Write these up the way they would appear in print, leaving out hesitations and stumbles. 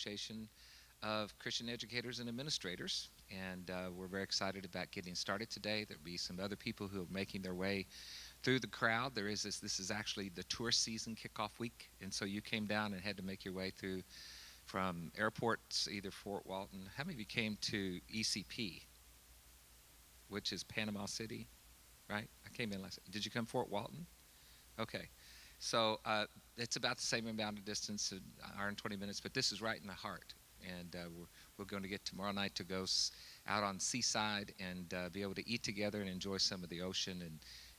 Association of Christian Educators and Administrators, and we're very excited about getting started today. There'll be some other people who are making their way through the crowd. This is actually the tourist season kickoff week, and so you came down and had to make your way through from airports, either Fort Walton. How many of you came to ECP, which is Panama City, right? I came in last. Did you come Fort Walton? Okay. So it's about the same amount of distance, an hour and 20 minutes, but this is right in the heart. And we're going to get tomorrow night to go out on Seaside and be able to eat together and enjoy some of the ocean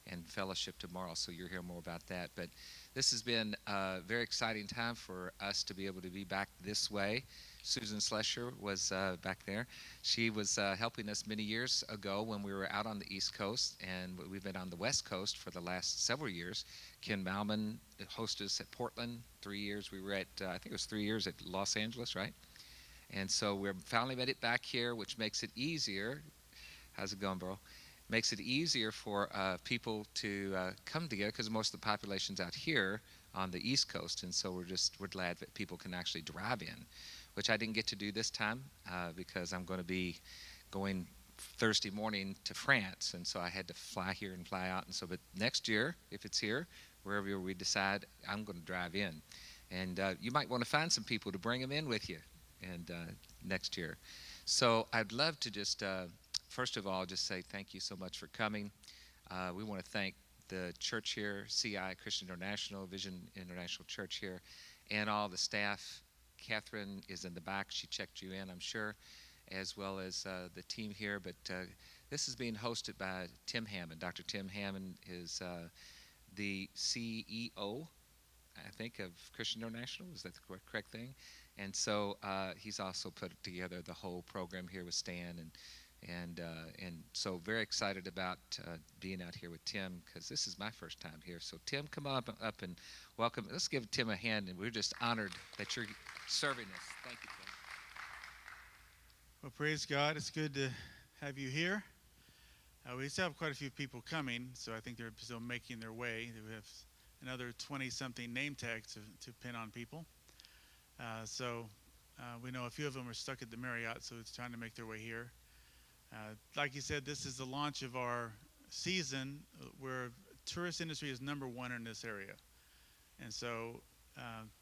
and fellowship tomorrow. So you'll hear more about that. But this has been a very exciting time for us to be able to be back this way. Susan Slesher was back there. She was helping us many years ago when we were out on the East Coast, and we've been on the West Coast for the last several years. Ken Bauman hosted us at Portland 3 years. We were at, I think it was 3 years at Los Angeles, right? And so we're finally made it back here, which makes it easier. How's it going, bro? Makes it easier for people to come together because most of the population's out here on the East Coast, and so we're glad that people can actually drive in, which I didn't get to do this time because I'm going to be going Thursday morning to France, and so I had to fly here and fly out. And so, but next year, if it's here, wherever we decide, I'm going to drive in, and you might want to find some people to bring them in with you, and next year. So I'd love to just first of all just say thank you so much for coming. We want to thank the church here, CI Christian International, Vision International Church here, and all the staff. Catherine is in the back. She checked you in, I'm sure, as well as the team here. But this is being hosted by Tim Hammond. Dr. Tim Hammond is the CEO, I think, of Christian International. Is that the correct thing? And so he's also put together the whole program here with Stan, and so very excited about being out here with Tim because this is my first time here. So Tim, come up and welcome. Let's give Tim a hand, and we're just honored that you're serving us. Thank you, Tim. Well, praise God. It's good to have you here. We still have quite a few people coming, so I think they're still making their way. We have another 20-something name tags to pin on people. So we know a few of them are stuck at the Marriott, so it's trying to make their way here. Like you said, this is the launch of our season where tourist industry is number one in this area. And so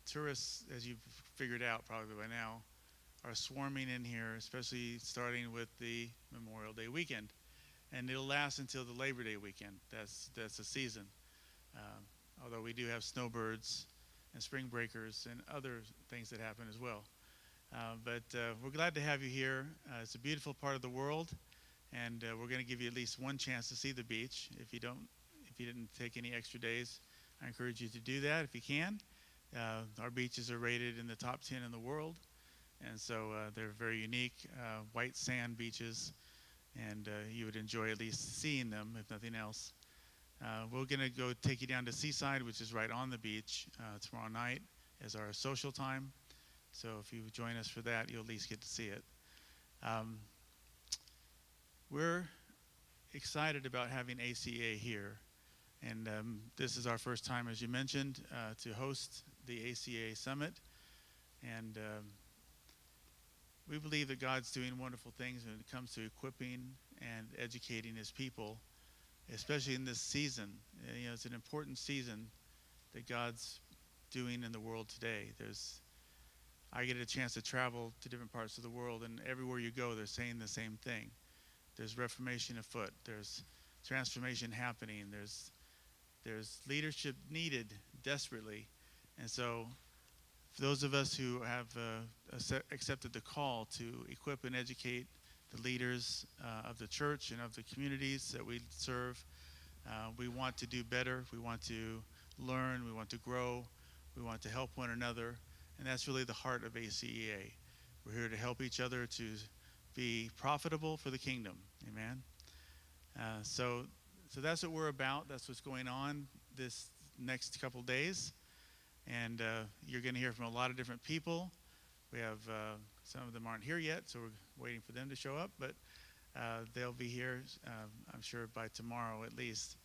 tourists, as you've figured out probably by now, are swarming in here, especially starting with the Memorial Day weekend. And it'll last until the Labor Day weekend. That's the season. Although we do have snowbirds and spring breakers and other things that happen as well. But we're glad to have you here. It's a beautiful part of the world, and we're going to give you at least one chance to see the beach. If you didn't take any extra days, I encourage you to do that if you can. Our beaches are rated in the top 10 in the world, and so they're very unique, white sand beaches, and you would enjoy at least seeing them, if nothing else. We're going to go take you down to Seaside, which is right on the beach, tomorrow night as our social time. So if you join us for that, you'll at least get to see it. We're excited about having ACEA here. And this is our first time, as you mentioned, to host the ACEA Summit. And we believe that God's doing wonderful things when it comes to equipping and educating his people, especially in this season. It's an important season that God's doing in the world today. I get a chance to travel to different parts of the world, and everywhere you go, they're saying the same thing. There's reformation afoot. There's transformation happening. There's leadership needed desperately. And so for those of us who have accepted the call to equip and educate the leaders of the church and of the communities that we serve, we want to do better. We want to learn. We want to grow. We want to help one another. And that's really the heart of ACEA. We're here to help each other to be profitable for the kingdom. Amen. So that's what we're about. That's what's going on this next couple days. And you're going to hear from a lot of different people. We have some of them aren't here yet, so we're waiting for them to show up. But they'll be here, I'm sure, by tomorrow at least.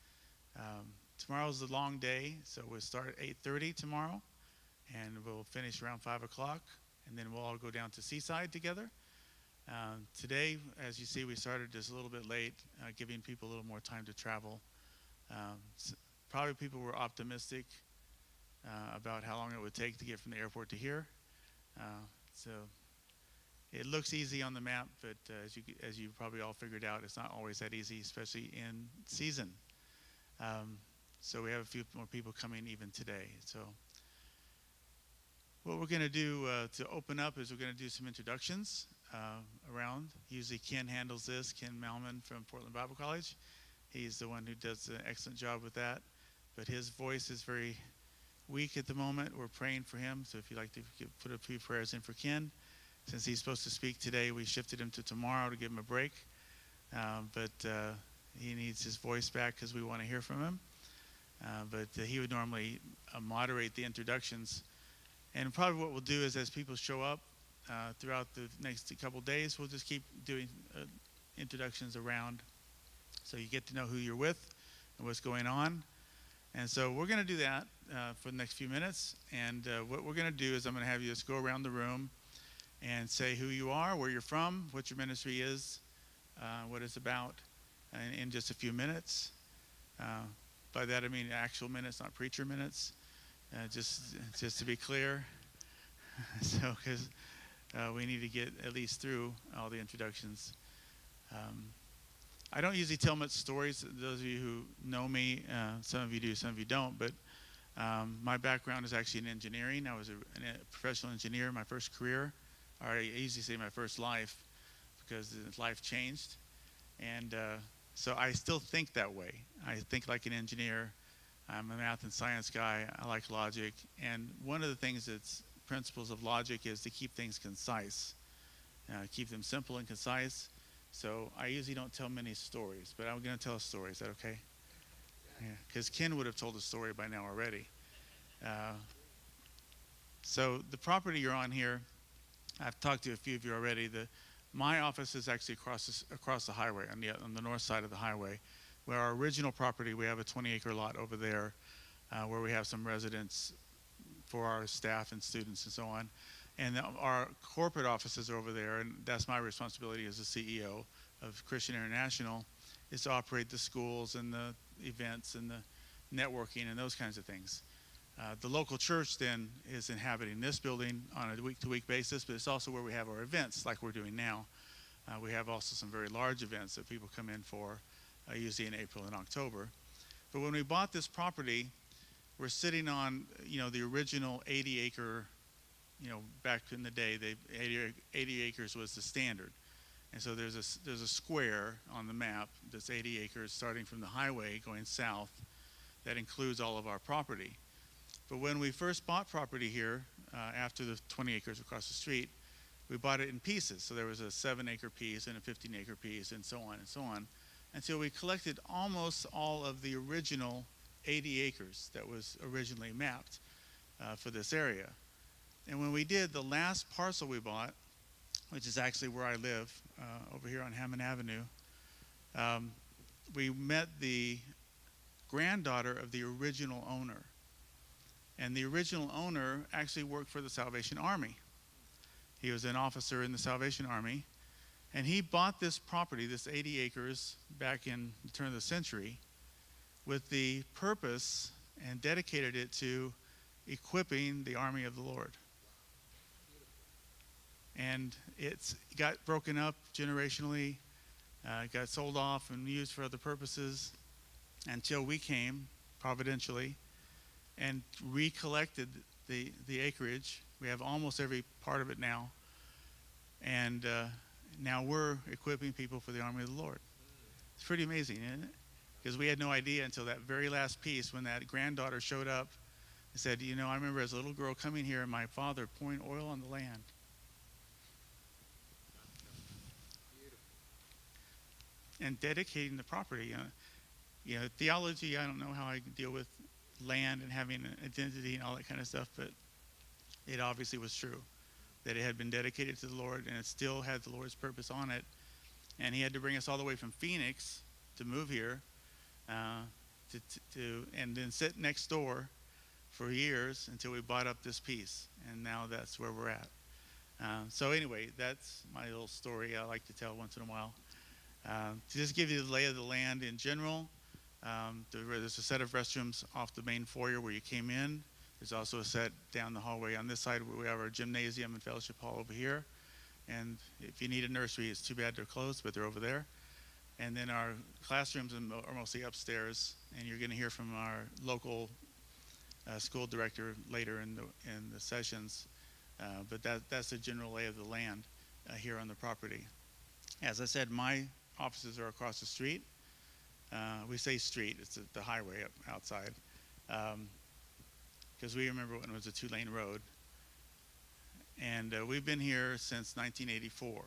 Tomorrow's a long day, so we'll start at 8:30 tomorrow. And we'll finish around 5 o'clock. and then we'll all go down to Seaside together. Today, as you see, we started just a little bit late, giving people a little more time to travel. Probably people were optimistic about how long it would take to get from the airport to here. So it looks easy on the map, but as you probably all figured out, it's not always that easy, especially in season. So we have a few more people coming even today. So what we're going to do to open up is we're going to do some introductions around. Usually Ken handles this, Ken Malman from Portland Bible College. He's the one who does an excellent job with that, but his voice is very weak at the moment. We're praying for him, so if you'd like to put a few prayers in for Ken. Since he's supposed to speak today, we shifted him to tomorrow to give him a break, but he needs his voice back because we want to hear from him. But he would normally moderate the introductions. And probably what we'll do is as people show up throughout the next couple days, we'll just keep doing introductions around so you get to know who you're with and what's going on. And so we're going to do that for the next few minutes. And what we're going to do is I'm going to have you just go around the room and say who you are, where you're from, what your ministry is, what it's about, in just a few minutes. By that I mean actual minutes, not preacher minutes. Just to be clear, so because we need to get at least through all the introductions. I don't usually tell much stories. Those of you who know me, some of you do, some of you don't. But my background is actually in engineering. I was a professional engineer in my first career. Or I usually say my first life because life changed, and so I still think that way. I think like an engineer. I'm a math and science guy. I like logic. And one of the things that's principles of logic is to keep things concise, keep them simple and concise. So I usually don't tell many stories, but I'm going to tell a story. Is that okay? Yeah, because Ken would have told a story by now already. So the property you're on here, I've talked to a few of you already. My office is actually across the highway, on the north side of the highway. Where our original property, we have a 20-acre lot over there where we have some residents for our staff and students and so on. And our corporate offices are over there, and that's my responsibility as the CEO of Christian International, is to operate the schools and the events and the networking and those kinds of things. The local church then is inhabiting this building on a week-to-week basis, but it's also where we have our events like we're doing now. We have also some very large events that people come in for, usually in April and October. But when we bought this property, we're sitting on, the original 80-acre, back in the day, 80 acres was the standard. And so there's a square on the map that's 80 acres starting from the highway going south that includes all of our property. But when we first bought property here, after the 20 acres across the street, we bought it in pieces. So there was a 7-acre piece and a 15-acre piece and so on and so on, until we collected almost all of the original 80 acres that was originally mapped for this area. And when we did, the last parcel we bought, which is actually where I live, over here on Hammond Avenue, we met the granddaughter of the original owner. And the original owner actually worked for the Salvation Army. He was an officer in the Salvation Army. And he bought this property, this 80 acres, back in the turn of the century, with the purpose and dedicated it to equipping the army of the Lord. And it got broken up generationally, got sold off and used for other purposes until we came, providentially, and recollected the acreage. We have almost every part of it now. And now we're equipping people for the army of the Lord. It's pretty amazing, isn't it? Because we had no idea until that very last piece when that granddaughter showed up and said, I remember as a little girl coming here and my father pouring oil on the land. And dedicating the property. Theology, I don't know how I can deal with land and having an identity and all that kind of stuff, but it obviously was true that it had been dedicated to the Lord and it still had the Lord's purpose on it. And he had to bring us all the way from Phoenix to move here and then sit next door for years until we bought up this piece. And now that's where we're at. So anyway, that's my little story I like to tell once in a while. To just give you the lay of the land in general, there's a set of restrooms off the main foyer where you came in. There's also a set down the hallway on this side where we have our gymnasium and fellowship hall over here. And if you need a nursery, it's too bad they're closed, but they're over there. And then our classrooms are mostly upstairs, and you're going to hear from our local school director later in the sessions. But that's the general lay of the land here on the property. As I said, my offices are across the street. We say street, it's the highway outside. Because we remember when it was a 2-lane road. And we've been here since 1984.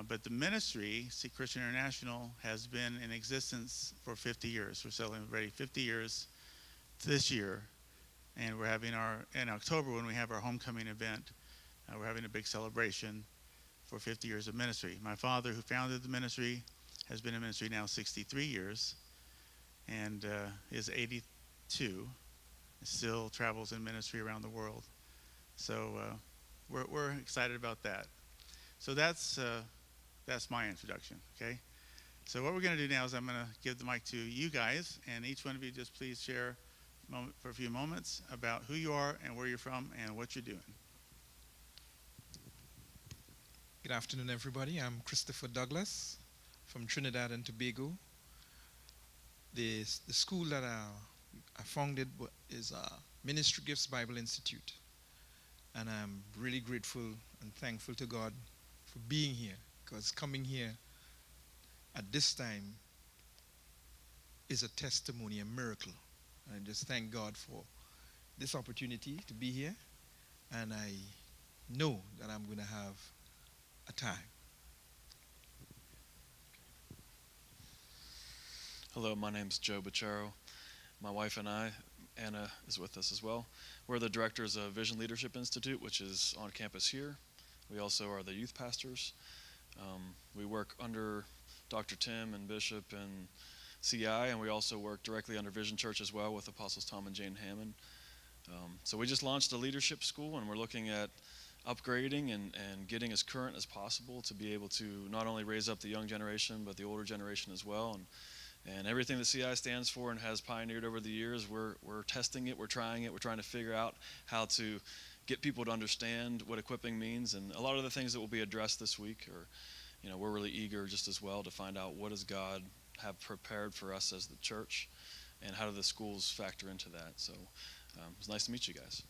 But the ministry, See Christian International, has been in existence for 50 years. We're celebrating 50 years this year. And we're having in October, when we have our homecoming event, we're having a big celebration for 50 years of ministry. My father, who founded the ministry, has been in ministry now 63 years and is 82. Still travels in ministry around the world. So we're excited about that. So that's my introduction, okay? So what we're going to do now is I'm going to give the mic to you guys, and each one of you just please share for a few moments about who you are and where you're from and what you're doing. Good afternoon, everybody. I'm Christopher Douglas from Trinidad and Tobago. The school that I founded is Ministry Gifts Bible Institute. And I'm really grateful and thankful to God for being here, because coming here at this time is a testimony, a miracle. And I just thank God for this opportunity to be here. And I know that I'm going to have a time. Hello, my name's Joe Bacharo. My wife and I, Anna, is with us as well. We're the directors of Vision Leadership Institute, which is on campus here. We also are the youth pastors. We work under Dr. Tim and Bishop and CI, and we also work directly under Vision Church as well with Apostles Tom and Jane Hammond. So we just launched a leadership school, and we're looking at upgrading and getting as current as possible to be able to not only raise up the young generation, but the older generation as well. And everything that CI stands for and has pioneered over the years, we're testing it, we're trying to figure out how to get people to understand what equipping means. And a lot of the things that will be addressed this week are, we're really eager just as well to find out what does God have prepared for us as the church, and how do the schools factor into that. So it was nice to meet you guys.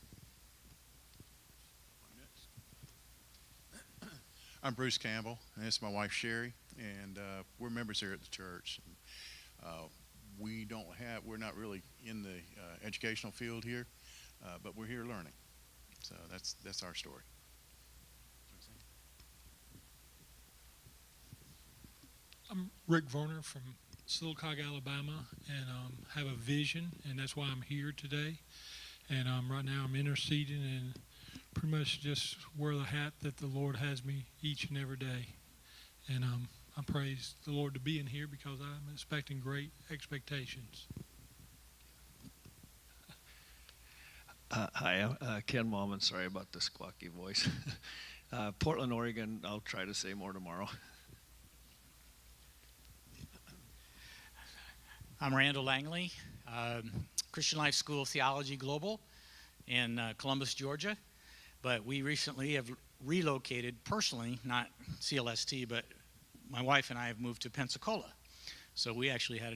I'm Bruce Campbell, and this is my wife Sherry, and we're members here at the church. We're not really in the educational field here, but we're here learning. So that's our story. I'm Rick Varner from Sylacauga, Alabama, and have a vision, and that's why I'm here today. And right now I'm interceding and pretty much just wear the hat that the Lord has me each and every day. And I praise the Lord to be in here because I'm expecting great expectations. Hi, Ken Wallman. Sorry about the squawky voice. Portland, Oregon. I'll try to say more tomorrow. I'm Randall Langley, Christian Life School of Theology Global in Columbus, Georgia. But we recently have relocated personally, not CLST, but my wife and I have moved to Pensacola. So we actually had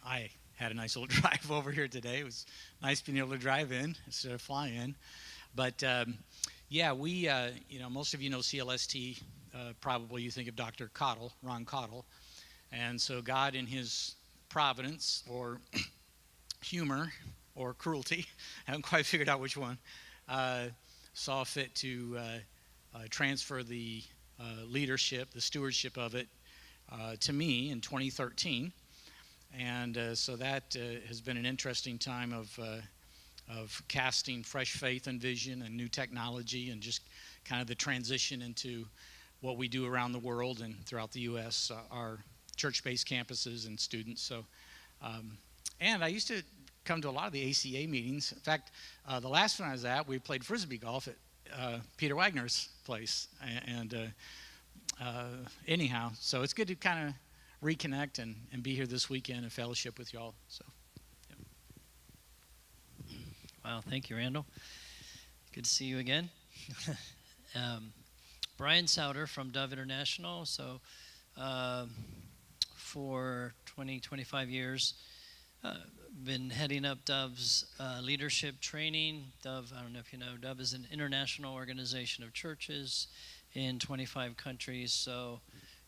I had a nice little drive over here today. It was nice being able to drive in instead of fly in. But we, most of you know CLST, probably you think of Dr. Cottle, Ron Cottle. And so God in his providence or humor or cruelty, I haven't quite figured out which one, saw fit to transfer the leadership, the stewardship of it to me in 2013. And so that has been an interesting time of casting fresh faith and vision and new technology and just kind of the transition into what we do around the world and throughout the U.S., our church-based campuses and students. So, and I used to come to a lot of the ACEA meetings. In fact, the last one I was at, we played Frisbee golf Peter Wagner's place. Anyhow, so it's good to kind of reconnect and be here this weekend and fellowship with y'all. So, yeah. Wow, thank you, Randall. Good to see you again. Brian Souter from Dove International. So for 20, 25 years, been heading up Dove's leadership training. Dove, I don't know if you know, Dove is an international organization of churches in 25 countries. So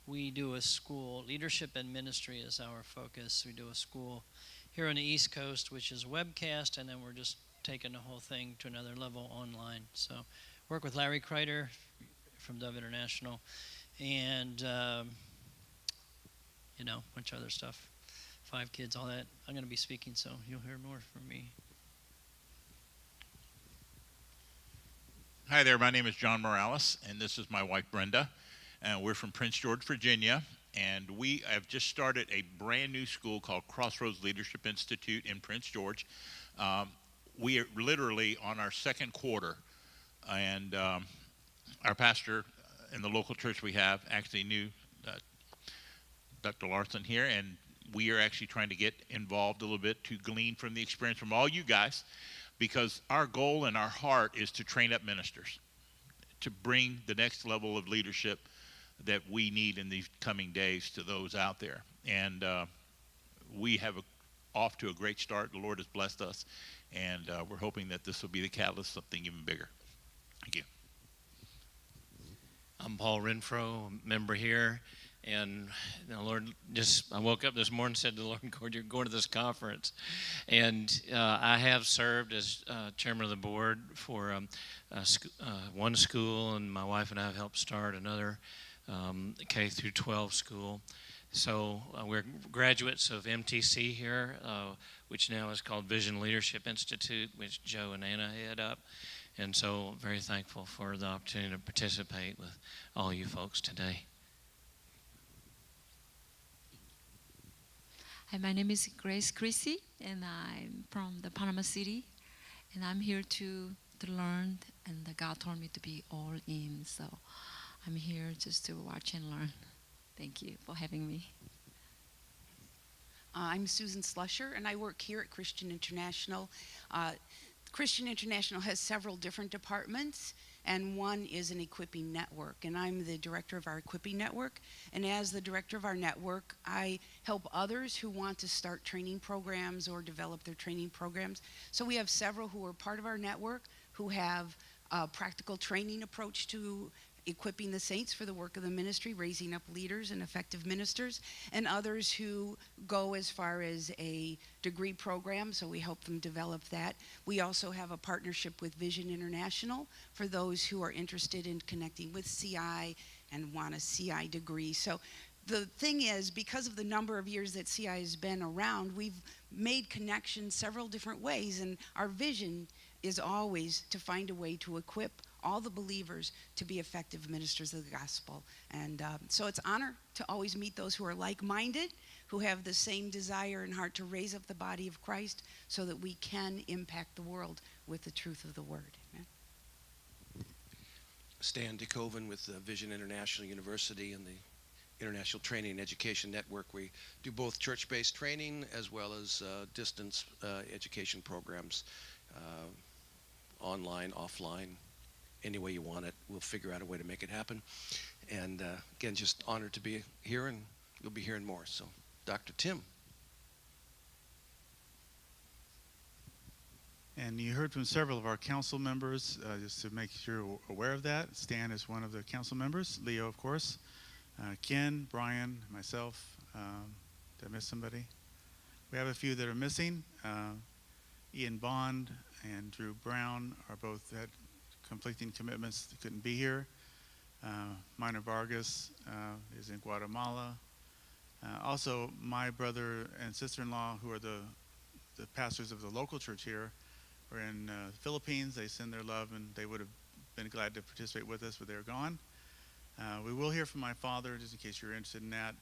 we do a school, leadership and ministry is our focus. We do a school here on the East Coast, which is webcast, and then we're just taking the whole thing to another level online. So work with Larry Kreider from Dove International, and you know, a bunch of other stuff. 5 kids, all that. I'm going to be speaking, so you'll hear more from me. Hi there, my name is John Morales, and this is my wife Brenda, and we're from Prince George, Virginia, and we have just started a brand new school called Crossroads Leadership Institute in Prince George. We are literally on our second quarter, and our pastor in the local church we have actually knew Dr. Lawson here, and we are actually trying to get involved a little bit to glean from the experience from all you guys, because our goal and our heart is to train up ministers, to bring the next level of leadership that we need in these coming days to those out there. And we have off to a great start. The Lord has blessed us, and we're hoping that this will be the catalyst of something even bigger. Thank you. I'm Paul Renfro, a member here. And the Lord I woke up this morning and said to the Lord, you're going to this conference. And I have served as chairman of the board for one school, and my wife and I have helped start another K through 12 school. So we're graduates of MTC here, which now is called Vision Leadership Institute, which Joe and Anna head up. And so very thankful for the opportunity to participate with all you folks today. Hi, my name is Grace Chrissy, and I'm from the Panama City, and I'm here to learn, and God told me to be all in, so I'm here just to watch and learn. Thank you for having me. I'm Susan Slusher, and I work here at Christian International. Christian International has several different departments, and one is an equipping network, and I'm the director of our equipping network. And as the director of our network, I help others who want to start training programs or develop their training programs. So we have several who are part of our network who have a practical training approach to equipping the saints for the work of the ministry, raising up leaders and effective ministers, and others who go as far as a degree program, so we help them develop that. We also have a partnership with Vision International for those who are interested in connecting with CI and want a CI degree. So the thing is, because of the number of years that CI has been around, we've made connections several different ways, and our vision is always to find a way to equip all the believers to be effective ministers of the gospel. And so it's an honor to always meet those who are like-minded, who have the same desire and heart to raise up the body of Christ so that we can impact the world with the truth of the word. Amen. Stan DeKoven with Vision International University and the International Training and Education Network. We do both church-based training as well as distance education programs, online, offline, any way you want it. We'll figure out a way to make it happen. And again, just honored to be here, and you'll be hearing more. So, Dr. Tim. And you heard from several of our council members, just to make sure you're aware of that. Stan is one of the council members. Leo, of course. Ken, Brian, myself. Did I miss somebody? We have a few that are missing. Ian Bond and Drew Brown are both had conflicting commitments that couldn't be here. Minor Vargas is in Guatemala. Also, my brother and sister-in-law, who are the pastors of the local church here, are in the Philippines. They send their love, and they would have been glad to participate with us, but they're gone. We will hear from my father, just in case you're interested in that,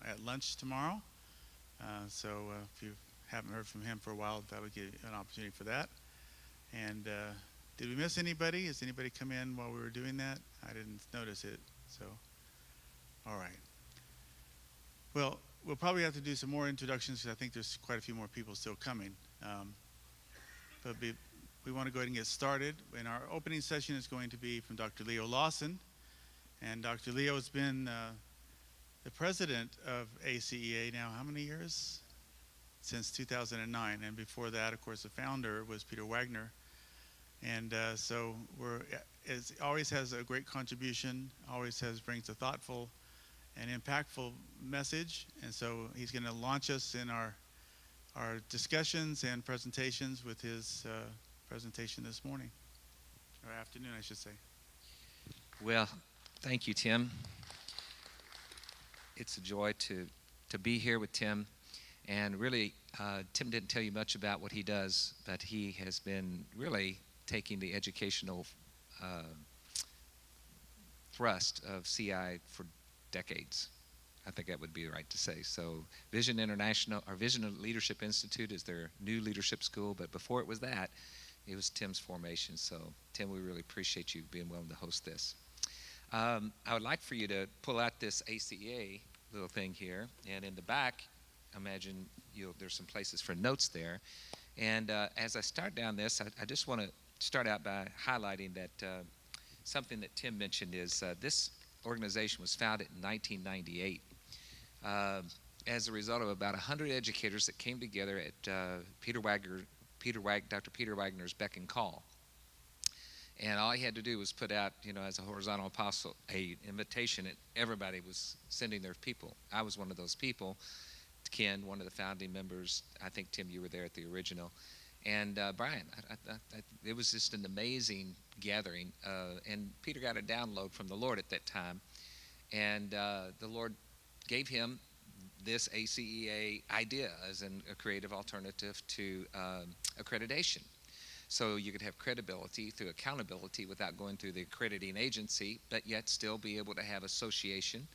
at lunch tomorrow. So if you haven't heard from him for a while, that'll give you an opportunity for that. And Did we miss anybody? Has anybody come in while we were doing that? I didn't notice it. So, all right. Well, we'll probably have to do some more introductions because I think there's quite a few more people still coming. We want to go ahead and get started. And our opening session is going to be from Dr. Leo Lawson. And Dr. Leo has been the president of ACEA now how many years? Since 2009. And before that, of course, the founder was Peter Wagner. And so it always has a great contribution, brings a thoughtful and impactful message. And so he's going to launch us in our discussions and presentations with his presentation this morning, or afternoon, I should say. Well, thank you, Tim. It's a joy to be here with Tim. And really, Tim didn't tell you much about what he does, but he has been really taking the educational thrust of CI for decades. I think that would be right to say. So Vision International, or Vision Leadership Institute is their new leadership school, but before it was that, it was Tim's formation. So Tim, we really appreciate you being willing to host this. I would like for you to pull out this ACEA little thing here, and in the back, imagine there's some places for notes there. And as I start down this, I just want to start out by highlighting that something that Tim mentioned is this organization was founded in 1998 as a result of about 100 educators that came together at Dr. Peter Wagner's beck and call. And all he had to do was put out, as a horizontal apostle, an invitation, and everybody was sending their people. I was one of those people. Ken, one of the founding members. I think, Tim, you were there at the original. And Brian, it was just an amazing gathering. And Peter got a download from the Lord at that time. And the Lord gave him this ACEA idea as a creative alternative to accreditation. So you could have credibility through accountability without going through the accrediting agency, but yet still be able to have association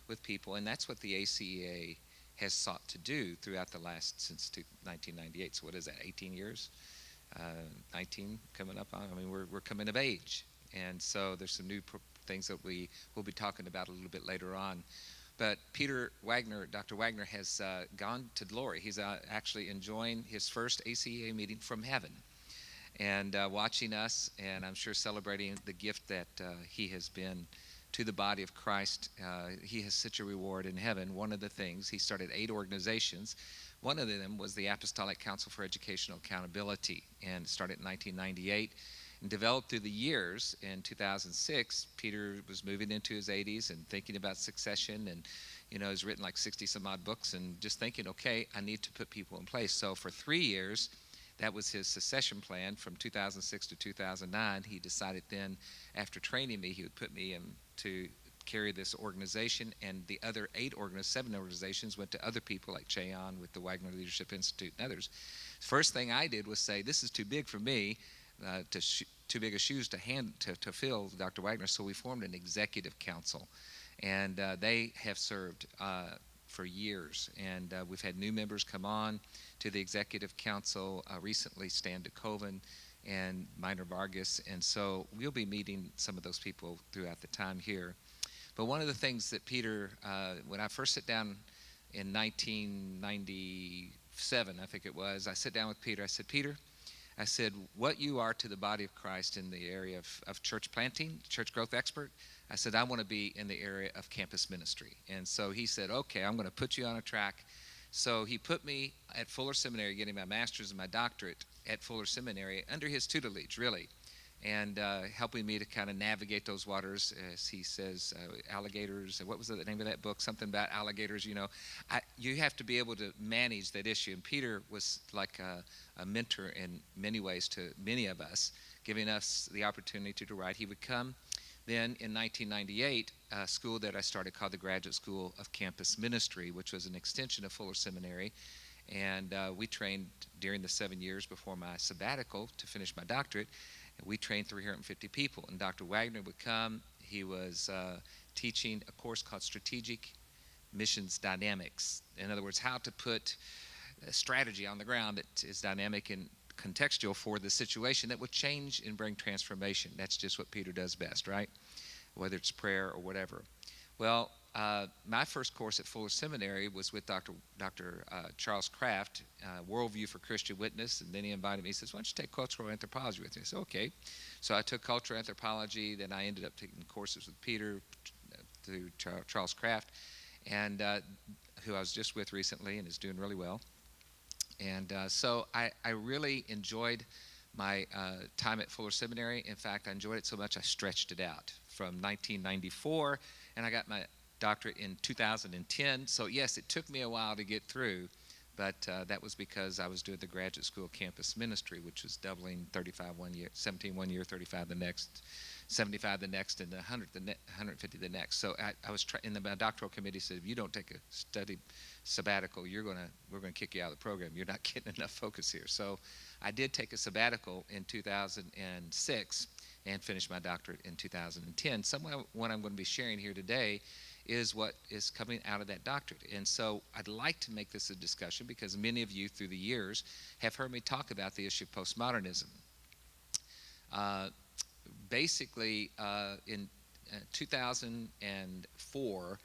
with people. And that's what the ACEA has sought to do throughout since 1998. So what is that, 18 years? 19 coming up on? I mean, we're coming of age. And so there's some new things that we will be talking about a little bit later on. But Peter Wagner, Dr. Wagner, has gone to glory. He's actually enjoying his first ACEA meeting from heaven and watching us, and I'm sure celebrating the gift that he has been to the body of Christ. He has such a reward in heaven. One of the things, he started 8 organizations. One of them was the Apostolic Council for Educational Accountability, and started in 1998 and developed through the years. In 2006, Peter was moving into his 80s and thinking about succession, and has written like 60 some odd books, and just thinking, okay, I need to put people in place. So for 3 years, that was his succession plan from 2006 to 2009. He decided then, after training me, he would put me in to carry this organization, and the other 7 organizations went to other people like Cheon with the Wagner Leadership Institute and others. First thing I did was say, this is too big for me, too big of shoes to fill, Dr. Wagner, so we formed an executive council. And they have served for years, and we've had new members come on to the executive council recently, Stan DeKoven and Minor Vargas, and so we'll be meeting some of those people throughout the time here. But one of the things that Peter, when I first sat down in 1997, I think it was, I sat down with Peter. I said, Peter, what you are to the body of Christ in the area of church planting, church growth expert, I said, I want to be in the area of campus ministry. And so he said, okay, I'm going to put you on a track. So he put me at Fuller Seminary, getting my master's and my doctorate at Fuller Seminary under his tutelage, really, and helping me to kind of navigate those waters, as he says, alligators. What was the name of that book? Something about alligators, you have to be able to manage that issue. And Peter was like a mentor in many ways to many of us, giving us the opportunity to write. He would come then in 1998, a school that I started called the Graduate School of Campus Ministry, which was an extension of Fuller Seminary. And we trained during the 7 years before my sabbatical to finish my doctorate. And we trained 350 people. And Dr. Wagner would come. He was teaching a course called Strategic Missions Dynamics. In other words, how to put a strategy on the ground that is dynamic and contextual for the situation that would change and bring transformation. That's just what Peter does best, right? Whether it's prayer or whatever. Well, my first course at Fuller Seminary was with Dr. Charles Kraft, Worldview for Christian Witness, and then he invited me. He says, why don't you take cultural anthropology with me? I said, okay. So I took cultural anthropology, then I ended up taking courses with Peter through Charles Kraft, and who I was just with recently and is doing really well. And so I really enjoyed my time at Fuller Seminary. In fact, I enjoyed it so much I stretched it out from 1994, and I got my doctorate in 2010. So yes, it took me a while to get through, but that was because I was doing the graduate school campus ministry, which was doubling 35 one year, 17 one year, 35 the next, 75 the next, and 150 the next. So I was in the doctoral committee said, if you don't take a study sabbatical, we're gonna kick you out of the program. You're not getting enough focus here. So I did take a sabbatical in 2006 and finished my doctorate in 2010. Some of what I'm going to be sharing here today is what is coming out of that doctorate. And so I'd like to make this a discussion because many of you through the years have heard me talk about the issue of postmodernism. Basically, in 2004,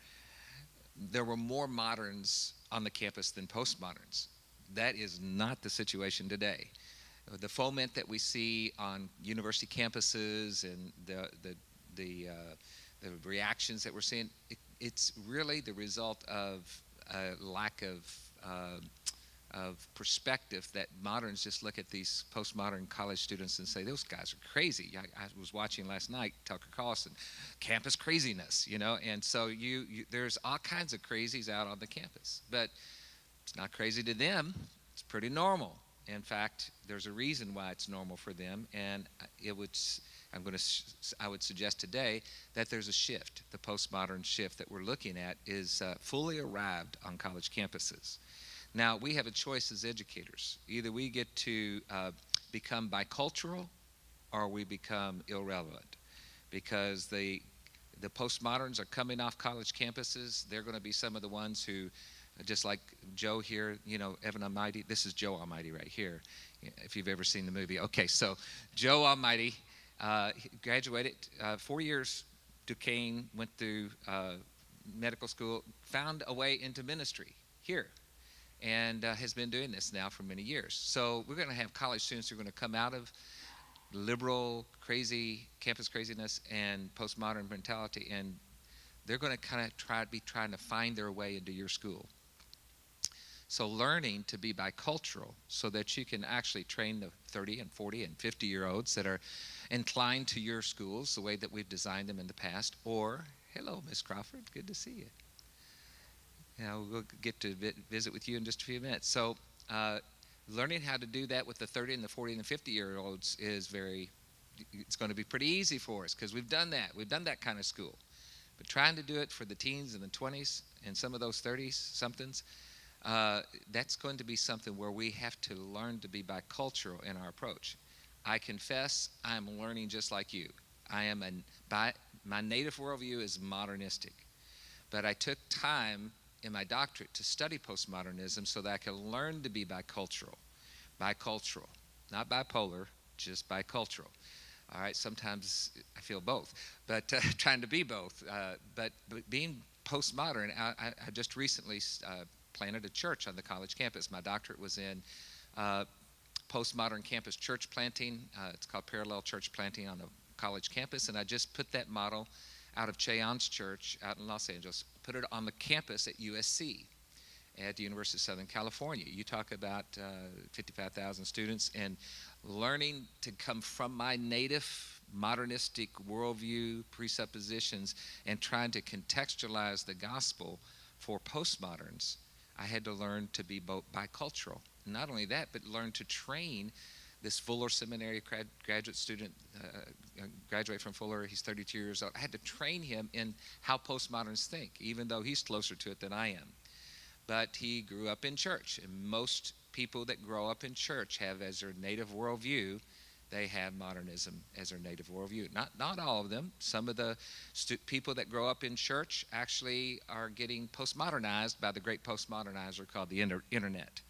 there were more moderns on the campus than postmoderns. That is not the situation today. The foment that we see on university campuses and the reactions that we're seeing, it's really the result of a lack of perspective that moderns just look at these postmodern college students and say, those guys are crazy. I was watching last night, Tucker Carlson, campus craziness, and so there's all kinds of crazies out on the campus, but it's not crazy to them. It's pretty normal. In fact, there's a reason why it's normal for them, and I would suggest today that there's a shift. The postmodern shift that we're looking at is fully arrived on college campuses. Now, we have a choice as educators. Either we get to become bicultural or we become irrelevant, because the postmoderns are coming off college campuses. They're going to be some of the ones who, just like Joe here, Evan Almighty. This is Joe Almighty right here, if you've ever seen the movie. Okay, so Joe Almighty graduated 4 years, Duquesne, went through medical school, found a way into ministry here, and has been doing this now for many years. So we're going to have college students who are going to come out of liberal, crazy, campus craziness and postmodern mentality, and they're going to kind of trying to find their way into your school. So learning to be bicultural so that you can actually train the 30 and 40 and 50-year-olds that are inclined to your schools the way that we've designed them in the past. Or, hello, Miss Crawford, good to see you. We'll get to visit with you in just a few minutes. So learning how to do that with the 30 and the 40 and the 50-year-olds is it's going to be pretty easy for us because we've done that. We've done that kind of school. But trying to do it for the teens and the 20s and some of those 30-somethings, that's going to be something where we have to learn to be bicultural in our approach. I confess I'm learning just like you. My native worldview is modernistic, but I took time in my doctorate to study postmodernism so that I could learn to be bicultural, not bipolar, just bicultural. All right, sometimes I feel both, but trying to be both. But being postmodern, I just recently planted a church on the college campus. My doctorate was in postmodern campus church planting. It's called parallel church planting on a college campus, and I just put that model out of Cheon's church out in Los Angeles, put it on the campus at USC, at the University of Southern California. You talk about 55,000 students, and learning to come from my native modernistic worldview presuppositions and trying to contextualize the gospel for postmoderns, I had to learn to be both bicultural. Not only that, but learn to train this Fuller Seminary graduate student, graduate from Fuller, he's 32 years old. I had to train him in how postmoderns think, even though he's closer to it than I am. But he grew up in church, and most people that grow up in church have as their native worldview, they have modernism as their native worldview. Not all of them. Some of the people that grow up in church actually are getting postmodernized by the great postmodernizer called the internet.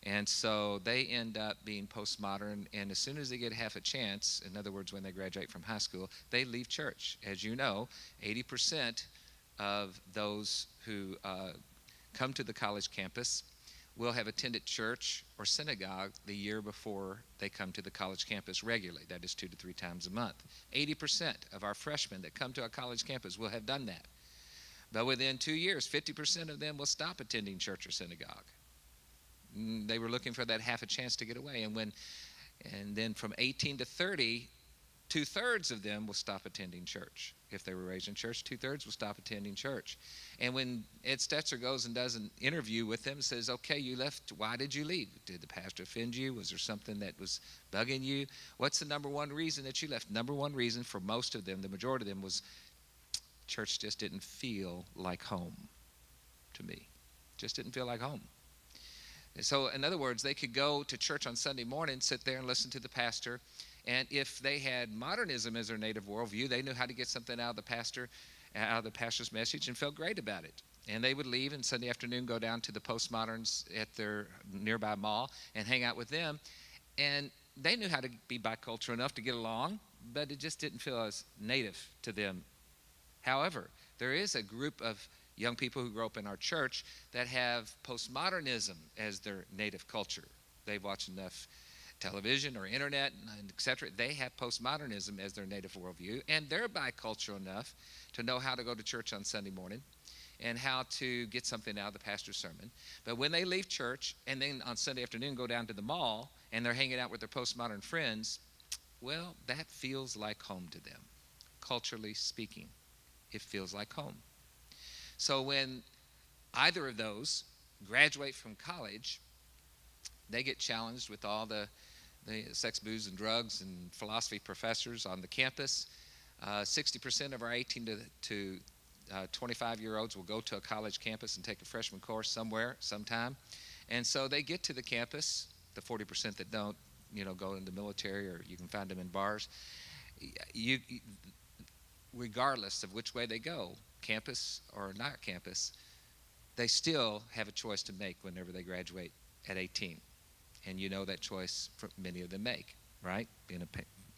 And so they end up being postmodern, and as soon as they get half a chance, in other words, when they graduate from high school, they leave church. As you know, 80% of those who come to the college campus will have attended church or synagogue the year before they come to the college campus regularly. That is 2 to 3 times a month. 80% of our freshmen that come to our college campus will have done that. But within 2 years, 50% of them will stop attending church or synagogue. They were looking for that half a chance to get away. And then from 18 to 30, 2/3 of them will stop attending church. If they were raised in church, 2/3 will stop attending church. And when Ed Stetzer goes and does an interview with them and says, okay, you left, why did you leave? Did the pastor offend you? Was there something that was bugging you? What's the number one reason that you left? Number one reason for most of them, the majority of them, was church just didn't feel like home to me. Just didn't feel like home. And so, in other words, they could go to church on Sunday morning, sit there and listen to the pastor, and if they had modernism as their native worldview, they knew how to get something out of the pastor's message, and felt great about it. And they would leave and Sunday afternoon go down to the Postmoderns at their nearby mall and hang out with them. And they knew how to be bicultural enough to get along, but it just didn't feel as native to them. However, there is a group of young people who grow up in our church that have postmodernism as their native culture. They've watched enough television or internet, and et cetera. They have postmodernism as their native worldview, and they're bicultural enough to know how to go to church on Sunday morning and how to get something out of the pastor's sermon. But when they leave church and then on Sunday afternoon go down to the mall and they're hanging out with their postmodern friends, well, that feels like home to them. Culturally speaking, it feels like home. So when either of those graduate from college, they get challenged with all the sex, booze, and drugs and philosophy professors on the campus. 60% of our 18 to 25-year-olds will go to a college campus and take a freshman course somewhere, sometime. And so they get to the campus, the 40% that don't, go in the military, or you can find them in bars. Regardless of which way they go, campus or not campus, they still have a choice to make whenever they graduate at 18. And that choice many of them make, right? Being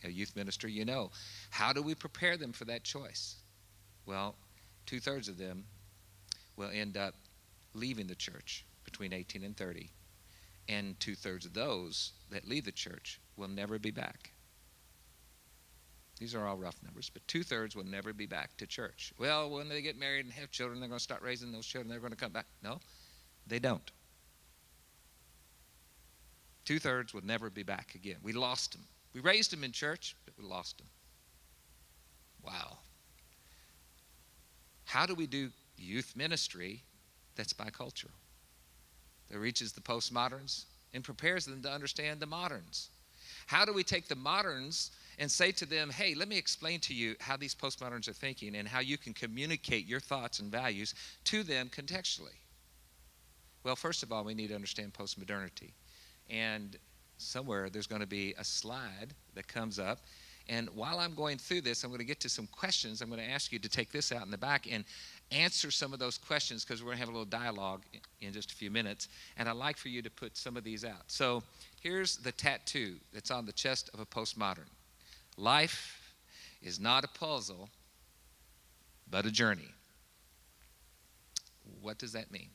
a youth minister, How do we prepare them for that choice? Well, 2/3 of them will end up leaving the church between 18 and 30. And 2/3 of those that leave the church will never be back. These are all rough numbers, but 2/3 will never be back to church. Well, when they get married and have children, they're going to start raising those children. They're going to come back. No, they don't. 2/3 will never be back again. We lost them. We raised them in church, but we lost them. Wow. How do we do youth ministry that's bicultural, that reaches the postmoderns and prepares them to understand the moderns? How do we take the moderns and say to them, hey, let me explain to you how these postmoderns are thinking and how you can communicate your thoughts and values to them contextually? Well, first of all, we need to understand postmodernity. And somewhere there's going to be a slide that comes up. And while I'm going through this, I'm going to get to some questions. I'm going to ask you to take this out in the back and answer some of those questions, because we're going to have a little dialogue in just a few minutes. And I'd like for you to put some of these out. So here's the tattoo that's on the chest of a postmodern. Life is not a puzzle, but a journey. What does that mean?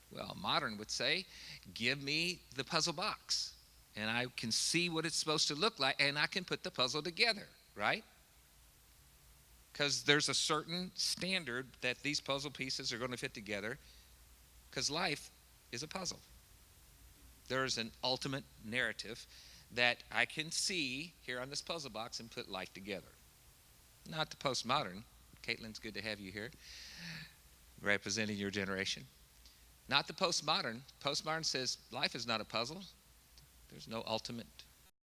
Well, modern would say, give me the puzzle box, and I can see what it's supposed to look like, and I can put the puzzle together, right? Because there's a certain standard that these puzzle pieces are going to fit together, because life is a puzzle. There's an ultimate narrative that I can see here on this puzzle box and put life together. Not the postmodern. Caitlin's good to have you here, representing your generation. Not the postmodern. Postmodern says life is not a puzzle. There's no ultimate